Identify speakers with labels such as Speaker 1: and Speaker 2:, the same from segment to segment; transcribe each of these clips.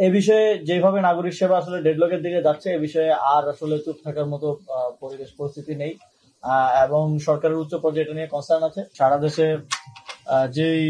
Speaker 1: এ বিষয়ে যেভাবে নাগরিক সেবা আসলে ডেডলকের দিকে যাচ্ছে, এ বিষয়ে আর আসলে চুপ থাকার মতো পরিবেশ পরিস্থিতি নেই, এবং সরকারের উচ্চ পর্যায়ে এটা নিয়ে কনসার্ন আছে। সারা দেশে যেই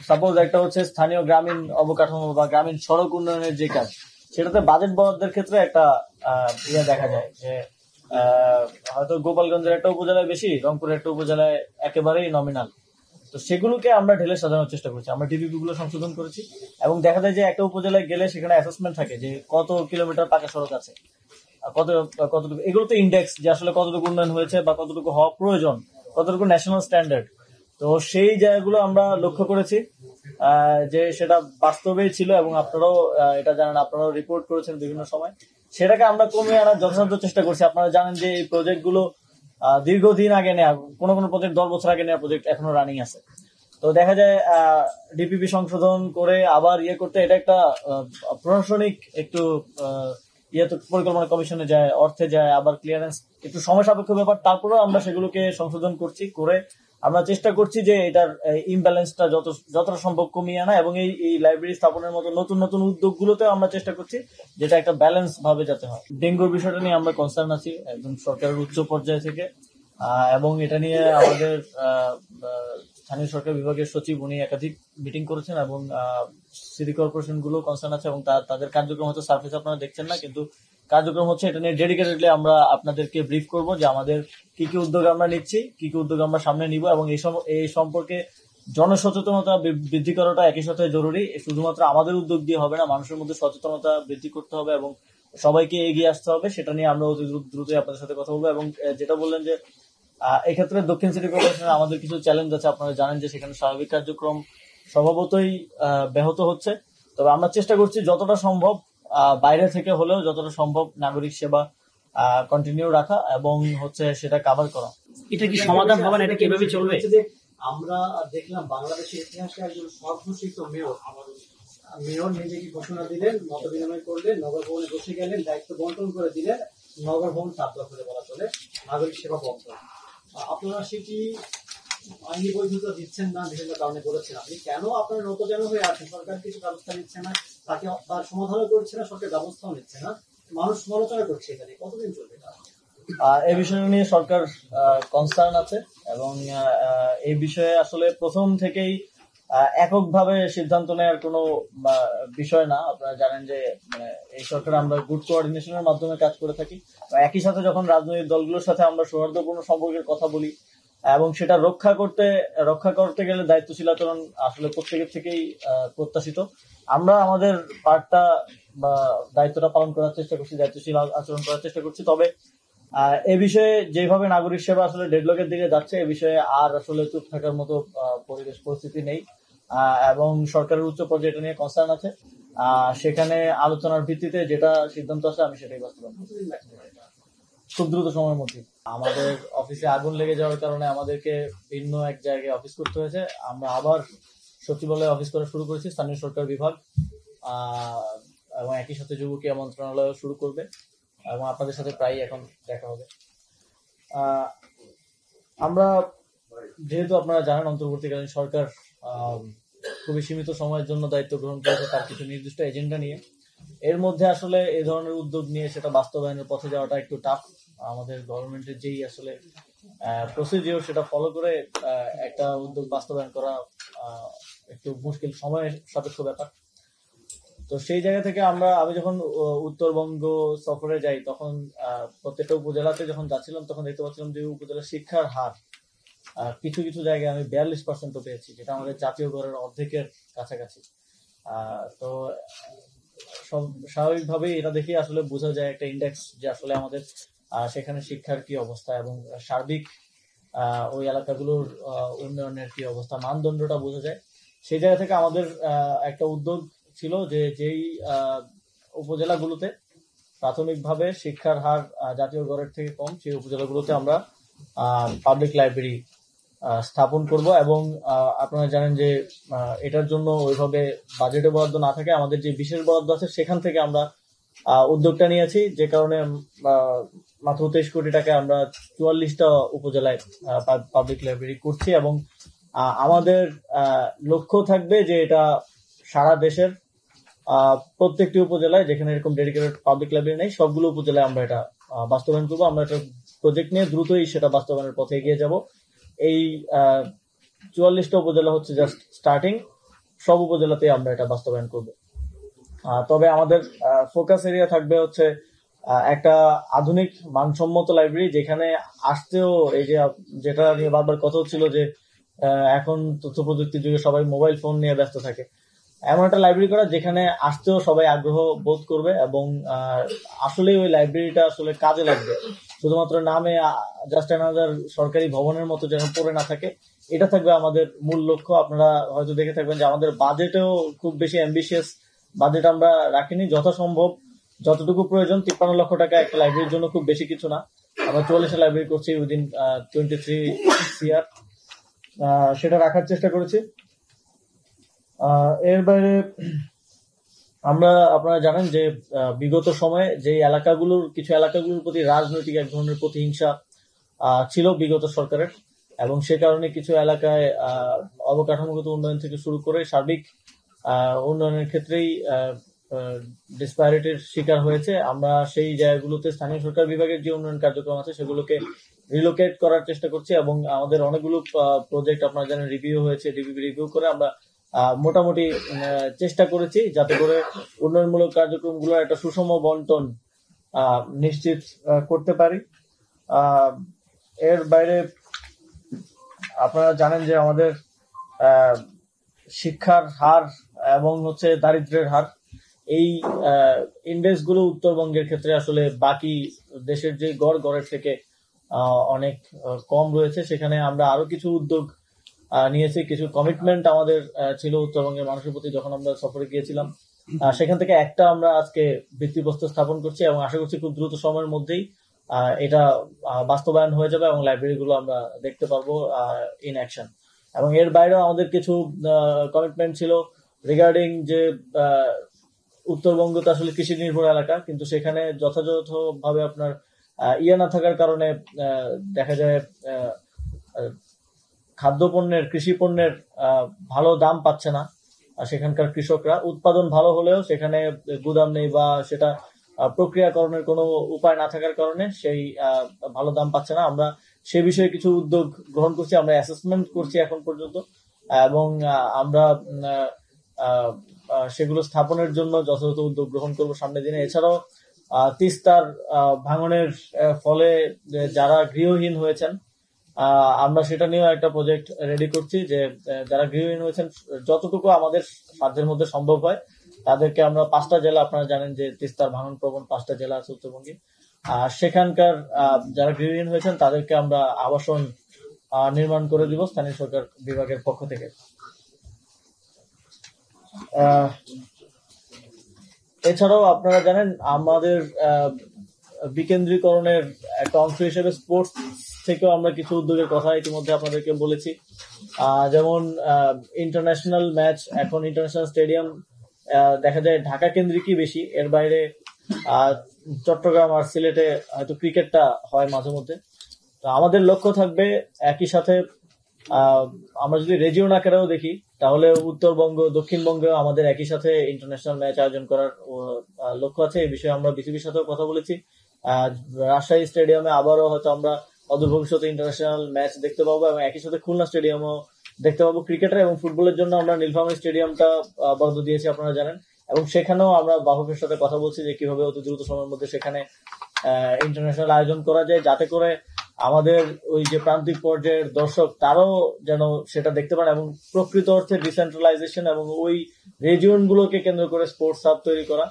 Speaker 1: সাপোজ একটা হচ্ছে স্থানীয় গ্রামীণ অবকাঠামো বা গ্রামীণ সড়ক উন্নয়নের যে কাজ, সেটাতে বাজেট বরাদ্দের ক্ষেত্রে একটা দেখা যায় যে হয়তো গোপালগঞ্জের একটা উপজেলায় বেশি, রংপুরের একটা উপজেলায় একেবারেই নমিনাল। তো সেগুলোকে আমরা ঢেলে সাজানোর চেষ্টা করছি, আমরা ডিপিপি গুলো সংশোধন করেছি, এবং দেখা যায় যে একটা উপজেলায় গেলে সেখানে অ্যাসেসমেন্ট থাকে যে কত কিলোমিটার পাকা সড়ক আছে, কতটুকু, এগুলো তো ইন্ডেক্স যে আসলে কতটুকু উন্নয়ন হয়েছে বা কতটুকু হওয়া প্রয়োজন, কতটুকু ন্যাশনাল স্ট্যান্ডার্ড। তো সেই জায়গাগুলো আমরা লক্ষ্য করেছি যে সেটা বাস্তবেই ছিল, এবং আপনারাও এটা জানেন, আপনারাও রিপোর্ট করেছেন বিভিন্ন সময়। সেটাকে আমরা কমিয়ে আনার যথাসাধ্য চেষ্টা করছি। আপনারা জানেন যে এই প্রজেক্ট গুলো দীর্ঘদিন আগে নেওয়া, কোনো কোনো প্রজেক্ট 10 বছর আগে নেওয়া প্রজেক্ট এখনো রানিং আছে। তো দেখা যায় ডিপিপি সংশোধন করে আবার করতে, এটা একটা প্রশাসনিক একটু তো পরিকল্পনা কমিশনে যায়, অর্থে যায়, আবার ক্লিয়ারেন্স একটু সময় সাপেক্ষ ব্যাপার। তারপরেও আমরা সেগুলোকে সংশোধন করছি, করে আমরা চেষ্টা করছি যে এটার ইমব্যালেন্সটা যতটা সম্ভব কমিয়ে আনা, এবং এই লাইব্রেরি স্থাপনের মতো নতুন নতুন উদ্যোগগুলোতে আমরা চেষ্টা করছি যেটা একটা ব্যালেন্স ভাবে যাতে হয়। ডেঙ্গুর বিষয়টা নিয়ে আমরা কনসার্ন আছি একদম সরকারের উচ্চ পর্যায় থেকে, এবং এটা নিয়ে আমাদের স্থানীয় সরকার বিভাগের সচিব উনি একাধিক মিটিং করেছেন, এবং সিটি কর্পোরেশন গুলো কনসার্ন আছে, এবং তাদের কার্যক্রম হচ্ছে সার্ফেস আপনারা দেখছেন না, কিন্তু কার্যক্রম হচ্ছে। এটা নিয়ে ডেডিকেটেডলি আমরা আপনাদেরকে ব্রিফ করব যে আমাদের কি কি উদ্যোগ আমরা নিচ্ছি, কি কি উদ্যোগ আমরা সামনে নিব, এবং এই সম্পর্কে জনসচেতনতা বৃদ্ধি করাটা একই সাথে জরুরি। শুধুমাত্র আমাদের উদ্যোগ দিয়ে হবে না, মানুষের মধ্যে সচেতনতা বৃদ্ধি করতে হবে এবং সবাইকে এগিয়ে আসতে হবে। সেটা নিয়ে আমরা অতি দ্রুতই আপনাদের সাথে কথা বলবো। এবং যেটা বললেন যে এক্ষেত্রে দক্ষিণ সিটি কর্পোরেশনের আমাদের কিছু চ্যালেঞ্জ আছে। আপনারা জানেন যে সেখানে স্বাভাবিক কার্যক্রম স্বভাবতই ব্যাহত হচ্ছে। তবে আমরা চেষ্টা করছি যতটা সম্ভব বাইরে থেকে হলেও যতটা সম্ভব নাগরিক সেবা কন্টিনিউ রাখা এবং সেটা কাভার করা।
Speaker 2: এটা কি সমাধান হবে না? এটা কিভাবে চলবে?
Speaker 3: আমরা দেখলাম বাংলাদেশের ইতিহাসে একজন সর্বশিষ্ট মেয়র নিজেকে ঘোষণা দিলেন, মত বিনিময় করলেন, নগর ভবনে বসে গেলেন, দায়িত্ব বন্টন করে দিলেন, নগর ভবন চাপ দখলে বলা চলে, নাগরিক সেবা বন্ধ। আপনারা সেটি আইনি বৈধতা দিচ্ছেন না, বিভিন্ন কারণে বলেছেন। আপনি কেন আপনার নতজান হয়ে আছেন? সরকার কিছু ব্যবস্থা নিচ্ছে না, তাকে তার সমাধানও করছে না, সরকার ব্যবস্থাও নিচ্ছে না, মানুষ সমালোচনা করছে। এখানে কতদিন চলবে?
Speaker 1: এই বিষয় নিয়ে সরকার কনসার্ন আছে, এবং এই বিষয়ে আসলে প্রথম থেকেই এককভাবে সিদ্ধান্ত নেওয়ার কোনো বিষয় না। আপনারা জানেন যে এই সরকার আমরা গুড কোঅর্ডিনেশনের মাধ্যমে কাজ করে থাকি। একই সাথে যখন রাজনৈতিক দলগুলোর সাথে আমরা সৌহার্দ্যপূর্ণ সম্পর্কের কথা বলি, এবং সেটা রক্ষা করতে গেলে দায়িত্বশীল আচরণ আসলে প্রত্যেকের থেকেই প্রত্যাশিত। আমরা আমাদের পার্টটা বা দায়িত্বটা পালন করার চেষ্টা করছি, দায়িত্বশীল আচরণ করার চেষ্টা করছি। তবে এ বিষয়ে যেভাবে নাগরিক সেবা আসলে ডেডলকের দিকে যাচ্ছে, এ বিষয়ে আর আসলে চুপ থাকার মতো পরিবেশ পরিস্থিতি নেই, এবং সরকারের উচ্চ পর্যায়ে এটা নিয়ে কনসার্ন আছে। সেখানে আলোচনার ভিত্তিতে যেটা সিদ্ধান্ত আছে আমি সেটাই বাস্তবায়ন করব খুব দ্রুত সময়ের মধ্যে। আমাদের অফিসে আগুন লেগে যাওয়ার কারণে আমাদেরকে ভিন্ন এক জায়গায় অফিস করতে হয়েছে। আমরা আবার সচিবালয়ে অফিস করা শুরু করেছি, স্থানীয় সরকার বিভাগ, এবং একই সাথে যুবকীয় মন্ত্রণালয় শুরু করবে, এবং আপনাদের সাথে প্রায় এখন দেখা হবে। আমরা যেহেতু আপনারা জানেন অন্তর্বর্তীকালীন সরকার খুবই সীমিত সময়ের জন্য দায়িত্ব গ্রহণ করেছে তার কিছু নির্দিষ্ট এজেন্ডা নিয়ে। এর মধ্যে আসলে এই ধরনের উদ্যোগ নিয়ে সেটা বাস্তবায়নের পথে যাওয়াটা একটু টাফ। আমাদের গভর্নমেন্টের যেই আসলে প্রসিডিওর সেটা ফলো করে একটা উদ্যোগ বাস্তবায়ন করা একটু মুশকিল, সময় সাপেক্ষ ব্যাপার। তো সেই জায়গা থেকে আমি যখন উত্তরবঙ্গ সফরে যাই, তখন প্রত্যেকটা উপজেলাতে যখন যাচ্ছিলাম তখন দেখতে পাচ্ছিলাম যে উপজেলার শিক্ষার হার কিছু কিছু জায়গায় আমি 42% পেয়েছি, যেটা আমাদের জাতীয় গড়ের অর্ধেকের কাছাকাছি। তো স্বাভাবিকভাবেই এটা দেখে আসলে বোঝা যায় একটা ইন্ডেক্স যে আসলে আমাদের সেখানে শিক্ষার কি অবস্থা এবং সার্বিক ওই এলাকাগুলোর উন্নয়নের কি অবস্থা, মানদণ্ডটা বোঝা যায়। সেই জায়গা থেকে আমাদের একটা উদ্যোগ ছিল যে যেই উপজেলাগুলোতে প্রাথমিকভাবে শিক্ষার হার জাতীয় গড়ের থেকে কম, সেই উপজেলাগুলোতে আমরা পাবলিক লাইব্রেরি স্থাপন করব। এবং আপনারা জানেন যে এটার জন্য ওইভাবে বাজেটে বরাদ্দ না থাকে, আমাদের যে বিশেষ বরাদ্দ আছে সেখান থেকে আমরা উদ্যোগটা নিয়েছি, যে কারণে মাত্র 23 কোটি টাকা আমরা 44টা উপজেলায় পাবলিক লাইব্রেরি করছি। এবং আমাদের লক্ষ্য থাকবে যে এটা সারা দেশের প্রত্যেকটি উপজেলায় যেখানে এরকম ডেডিকেটেড পাবলিক লাইব্রেরি নেই সবগুলো উপজেলায় আমরা এটা বাস্তবায়ন করবো। আমরা একটা প্রজেক্ট নিয়ে দ্রুতই সেটা বাস্তবায়নের পথে এগিয়ে যাব। এই 44টা উপজেলা হচ্ছে জাস্ট স্টার্টিং, সব উপজেলাতেই আমরা এটা বাস্তবায়ন করব। তবে আমাদের ফোকাস এরিয়া থাকবে হচ্ছে একটা আধুনিক মানসম্মত লাইব্রেরি, যেখানে আসতেও এই যে যেটা নিয়ে বারবার কথা হচ্ছিল যে এখন তথ্য প্রযুক্তির যুগে সবাই মোবাইল ফোন নিয়ে ব্যস্ত থাকে, এমন একটা লাইব্রেরি করা যেখানে আসতেও সবাই আগ্রহ বোধ করবে এবং আসলে ওই লাইব্রেরিটা আসলে কাজে লাগবে। শুধুমাত্র নামে জাস্ট অ্যানাদার সরকারি ভবনের মতো যেন পড়ে না থাকে, এটা থাকবে আমাদের মূল লক্ষ্য। আপনারা হয়তো দেখে থাকবেন যে আমাদের বাজেটেও খুব বেশি অ্যাম্বিশিয়াস বাজেট আমরা রাখিনি। যথাসম্ভব যতটুকু প্রয়োজন, 53 লক্ষ টাকা একটা লাইব্রেরির জন্য খুব বেশি কিছু না। আমরা 44টা লাইব্রেরি করছি উইদিন 23 CR, সেটা রাখার চেষ্টা করেছি। এর বাইরে আপনারা জানেন যে বিগত সময়ে যে কিছু এলাকাগুলোর প্রতি রাজনৈতিক এক ধরনের প্রতিহিংসা ছিল বিগত সরকারের, এবং সে কারণে কিছু এলাকায় অবকাঠামোগত উন্নয়ন থেকে শুরু করে সার্বিক উন্নয়নের ক্ষেত্রেই ডিসপ্যারিটির শিকার হয়েছে। আমরা সেই জায়গাগুলোতে স্থানীয় সরকার বিভাগের যে উন্নয়ন কার্যক্রম আছে সেগুলোকে রিলোকেট করার চেষ্টা করছি, এবং আমাদের অনেকগুলো প্রজেক্ট আপনারা জানেন রিভিউ হয়েছে। রিভিউ করে আমরা মোটামুটি চেষ্টা করেছি যাতে করে উন্নয়নমূলক কার্যক্রমগুলোর একটা সুষম বন্টন নিশ্চিত করতে পারি। এর বাইরে আপনারা জানেন যে আমাদের শিক্ষার হার এবং হচ্ছে দারিদ্র্যের হার, এই ইন্ডেক্স গুলো উত্তরবঙ্গের ক্ষেত্রে আসলে বাকি দেশের যে গড়ের থেকে অনেক কম রয়েছে। সেখানে আমরা আরো কিছু উদ্যোগ নিয়েছি, কিছু কমিটমেন্ট আমাদের ছিল উত্তরবঙ্গের মানুষের প্রতি যখন আমরা সফরে গিয়েছিলাম। সেখান থেকে একটা আমরা আজকে ভিত্তিপ্রস্তর স্থাপন করছি এবং আশা করছি খুব দ্রুত সময়ের মধ্যেই এটা বাস্তবায়ন হয়ে যাবে এবং লাইব্রেরি গুলো আমরা দেখতে পারবো ইন অ্যাকশন। এবং এর বাইরেও আমাদের কিছু কমিটমেন্ট ছিল রিগার্ডিং যে উত্তরবঙ্গ তো আসলে কৃষি নির্ভর এলাকা, কিন্তু সেখানে যথাযথভাবে আপনার ইয়ে না থাকার কারণে দেখা যায় খাদ্যপণ্যের, কৃষি পণ্যের ভালো দাম পাচ্ছে না সেখানকার কৃষকরা। উৎপাদন ভালো হলেও সেখানে গুদাম নেই বা সেটা প্রক্রিয়াকরণের কোনো উপায় না থাকার কারণে সেই ভালো দাম পাচ্ছে না। আমরা সে বিষয়ে কিছু উদ্যোগ গ্রহণ করছি, আমরা অ্যাসেসমেন্ট করছি এখন পর্যন্ত, এবং আমরা সেগুলো স্থাপনের জন্য যথাযথ উদ্যোগ গ্রহণ করবো সামনের দিনে। এছাড়াও তিস্তার ভাঙনের ফলে যারা গৃহহীন হয়েছেন, আমরা সেটা নিয়েও একটা প্রজেক্ট রেডি করছি যে যারা গৃহহীন হয়েছেন যতটুকু আমাদের সাধ্যের মধ্যে সম্ভব হয় তাদেরকে আমরা 5টা জেলা, আপনারা জানেন যে তিস্তার ভাঙন প্রবণ 5টা জেলা আছে উত্তরবঙ্গে, সেখানকার যারা গৃহহীন হয়েছেন তাদেরকে আমরা আবাসন নির্মাণ করে দিব স্থানীয় সরকার বিভাগের পক্ষ থেকে। এছাড়াও আপনারা জানেন আমাদের বিকেন্দ্রীকরণের একটা অংশ হিসেবে স্পোর্টস থেকেও আমরা কিছু উদ্যোগের কথা ইতিমধ্যে আপনাদেরকে বলেছি। যেমন ইন্টারন্যাশনাল ম্যাচ, এখন ইন্টারন্যাশনাল স্টেডিয়াম দেখা যায় ঢাকা কেন্দ্রিকই বেশি, এর বাইরে চট্টগ্রাম আর সিলেটে হয়তো ক্রিকেটটা হয় মাঝে মধ্যে। তো আমাদের লক্ষ্য থাকবে একই সাথে আমরা যদি রেজিওন আকারেও দেখি তাহলে উত্তরবঙ্গ, দক্ষিণবঙ্গে আমাদের একই সাথে ইন্টারন্যাশনাল ম্যাচ আয়োজন করার লক্ষ্য আছে। এই বিষয়ে আমরা বিসিবির সাথেও কথা বলেছি। রাজশাহী স্টেডিয়ামে আবারও হয়তো আমরা অদূর ভবিষ্যতে ইন্টারন্যাশনাল ম্যাচ দেখতে পাবো, এবং একই সাথে খুলনা স্টেডিয়ামও দেখতে পাবো। ক্রিকেটার এবং ফুটবলের জন্য আমরা নীলফামারী স্টেডিয়ামটা বরাদ্দ দিয়েছি, আপনারা জানেন, এবং সেখানেও আমরা বাফুফের সাথে কথা বলছি যে কিভাবে অতি দ্রুত সময়ের মধ্যে সেখানে ইন্টারন্যাশনাল আয়োজন করা যায়, যাতে করে আমাদের ওই যে প্রান্তিক পর্যায়ের দর্শক তারাও যেন সেটা দেখতে পারে, এবং প্রকৃত অর্থে ডিসেন্ট্রালাইজেশন এবং ওই রিজিয়ন গুলোকে কেন্দ্র করে স্পোর্টস হাব তৈরি করা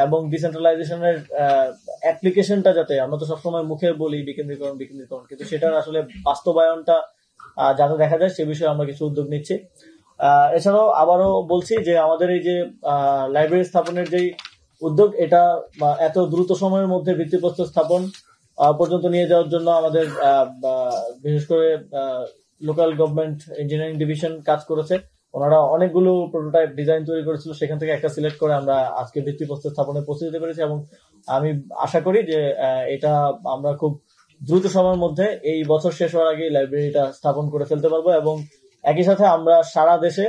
Speaker 1: এবং ডিসেন্ট্রালাইজেশনের অ্যাপ্লিকেশনটা যাতে, আমরা তো সবসময় মুখে বলি বিকেন্দ্রীকরণ, কিন্তু সেটার আসলে বাস্তবায়নটা যাতে দেখা যায় সে বিষয়ে আমরা কিছু উদ্যোগ নিচ্ছি। এছাড়াও আবারও বলছি যে আমাদের এই যে লাইব্রেরি স্থাপনের যে উদ্যোগ, এটা এত দ্রুত সময়ের মধ্যে ভিত্তিপ্রস্তর স্থাপন পর্যন্ত নিয়ে যাওয়ার জন্য আমাদের বিশেষ করে লোকাল গভর্নমেন্ট ইঞ্জিনিয়ারিং ডিভিশন কাজ করেছে। ওনারা অনেকগুলো প্রোটোটাইপ ডিজাইন তৈরি করেছিল, সেখান থেকে একটা সিলেক্ট করে আমরা আজকে ভিত্তিপ্রস্তর স্থাপনে পৌঁছে দিতে পেরেছি, এবং আমি আশা করি যে এটা আমরা খুব দ্রুত সময়ের মধ্যে এই বছর শেষ হওয়ার আগে লাইব্রেরিটা স্থাপন করে ফেলতে পারবো। এবং একই সাথে আমরা সারা দেশে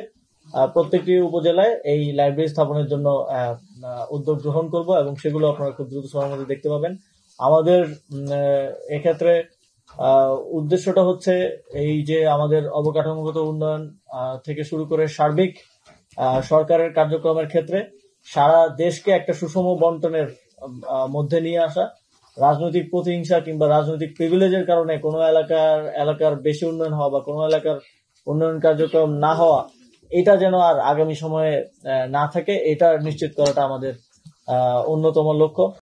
Speaker 1: প্রত্যেকটি উপজেলায় এই লাইব্রেরি স্থাপনের জন্য উদ্যোগ গ্রহণ করব এবং সেগুলো আপনারা খুব দ্রুত সময়ের মধ্যে দেখতে পাবেন। আমাদের এক্ষেত্রে উদ্দেশ্যটা হচ্ছে এই যে আমাদের অবকাঠামোগত উন্নয়ন থেকে শুরু করে সার্বিক সরকারের কার্যক্রমের ক্ষেত্রে সারা দেশকে একটা সুষম বন্টনের মধ্যে নিয়ে আসা। রাজনৈতিক প্রতিহিংসা কিংবা রাজনৈতিক প্রিভিলেজের কারণে কোনো এলাকার বেশি উন্নয়ন হওয়া বা কোনো এলাকার উন্নয়ন কার্যক্রম না হওয়া, এটা যেন আর আগামী সময়ে না থাকে, এটা নিশ্চিত করাটা আমাদের অন্যতম লক্ষ্য।